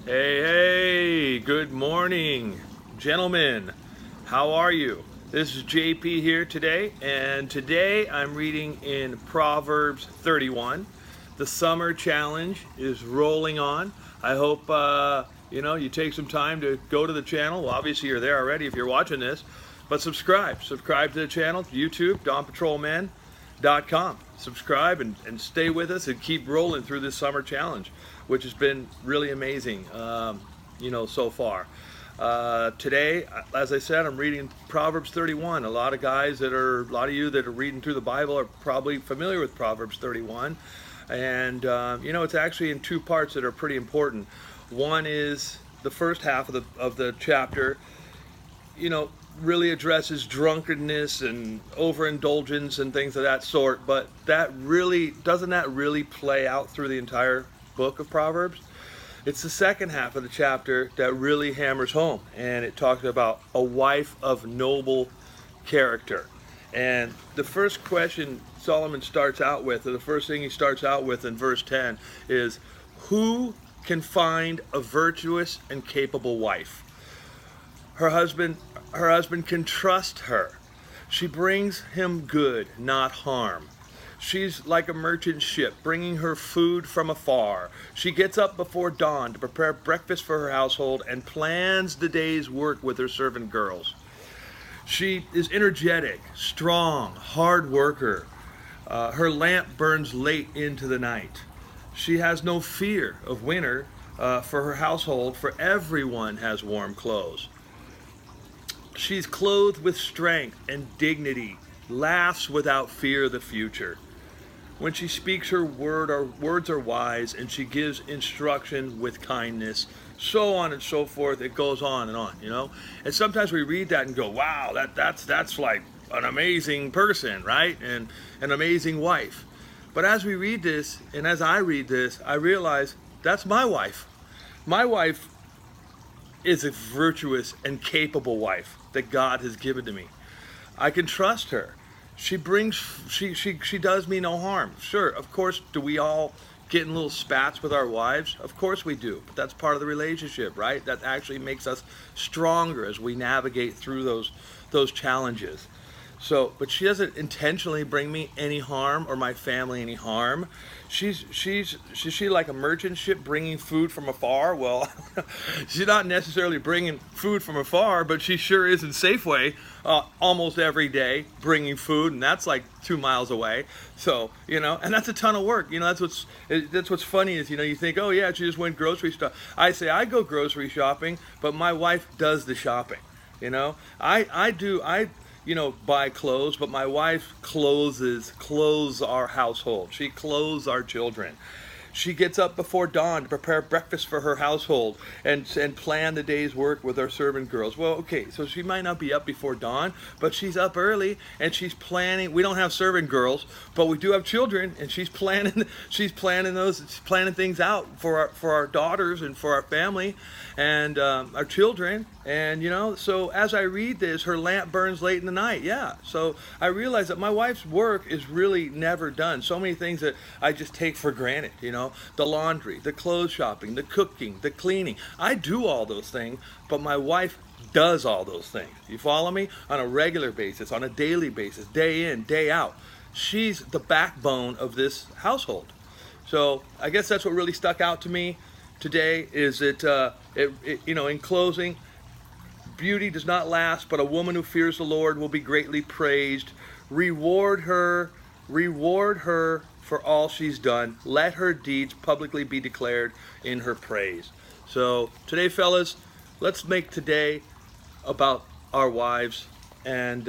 Hey, hey, good morning, gentlemen. How are you? This is JP here today, and today I'm reading in Proverbs 31. The summer challenge is rolling on. I hope you take some time to go to the channel. Well, obviously you're there already if you're watching this, but subscribe to the channel, YouTube, DawnPatrolman.com. Subscribe and stay with us and keep rolling through this summer challenge, which has been really amazing, so far. Today, as I said, I'm reading Proverbs 31. A lot of you that are reading through the Bible are probably familiar with Proverbs 31. And, it's actually in two parts that are pretty important. One is the first half of the chapter, really addresses drunkenness and overindulgence and things of that sort, but doesn't that really play out through the entire book of Proverbs? It's the second half of the chapter that really hammers home, and it talks about a wife of noble character. And the first question Solomon starts out with, or the first thing he starts out with in verse 10 is, who can find a virtuous and capable wife? Her husband can trust her. She brings him good, not harm. She's like a merchant ship, bringing her food from afar. She gets up before dawn to prepare breakfast for her household and plans the day's work with her servant girls. She is energetic, strong, hard worker. Her lamp burns late into the night. She has no fear of winter for her household, for everyone has warm clothes. She's clothed with strength and dignity, laughs without fear of the future. When she speaks, her words are wise, and she gives instruction with kindness, so on and so forth. It goes on and on, And sometimes we read that and go, wow, that's like an amazing person, right? And an amazing wife. But as we read this, and as I read this, I realize that's my wife. My wife is a virtuous and capable wife that God has given to me. I can trust her. She does me no harm. Sure, of course, do we all get in little spats with our wives? Of course we do, but that's part of the relationship, right? That actually makes us stronger as we navigate through those challenges. But she doesn't intentionally bring me any harm or my family any harm. She's like a merchant ship bringing food from afar? Well, she's not necessarily bringing food from afar, but she sure is in Safeway almost every day bringing food, and that's like 2 miles away. So, and that's a ton of work. That's what's funny is, you think, oh yeah, she just went grocery shopping. I say I go grocery shopping, but my wife does the shopping. I buy clothes, but my wife clothes our household. She clothes our children. She gets up before dawn to prepare breakfast for her household and plan the day's work with our servant girls. Well, okay, so she might not be up before dawn, but she's up early and she's planning. We don't have servant girls, but we do have children, and she's planning things out for our daughters and for our family and our children. And so as I read this, her lamp burns late in the night. Yeah, so I realize that my wife's work is really never done. So many things that I just take for granted, the laundry, the clothes shopping, the cooking, the cleaning. I do all those things, but my wife does all those things. You follow me? On a regular basis, on a daily basis, day in, day out. She's the backbone of this household. So I guess that's what really stuck out to me today is that, in closing, beauty does not last, but a woman who fears the Lord will be greatly praised. Reward her for all she's done. Let her deeds publicly be declared in her praise. So today, fellas, let's make today about our wives, and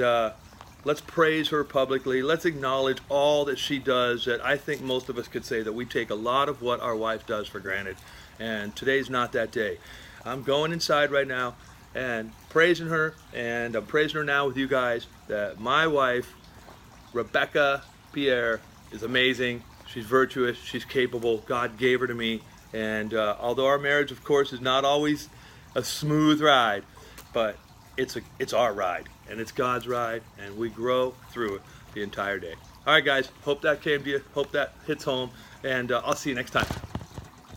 let's praise her publicly. Let's acknowledge all that she does, that I think most of us could say that we take a lot of what our wife does for granted. And today's not that day. I'm going inside right now and praising her, and I'm praising her now with you guys, that my wife, Rebecca Pierre, is amazing. She's virtuous, she's capable. God gave her to me, and although our marriage, of course, is not always a smooth ride, but it's our ride, and it's God's ride, and we grow through it the entire day. All right, guys, hope that came to you, hope that hits home, and I'll see you next time.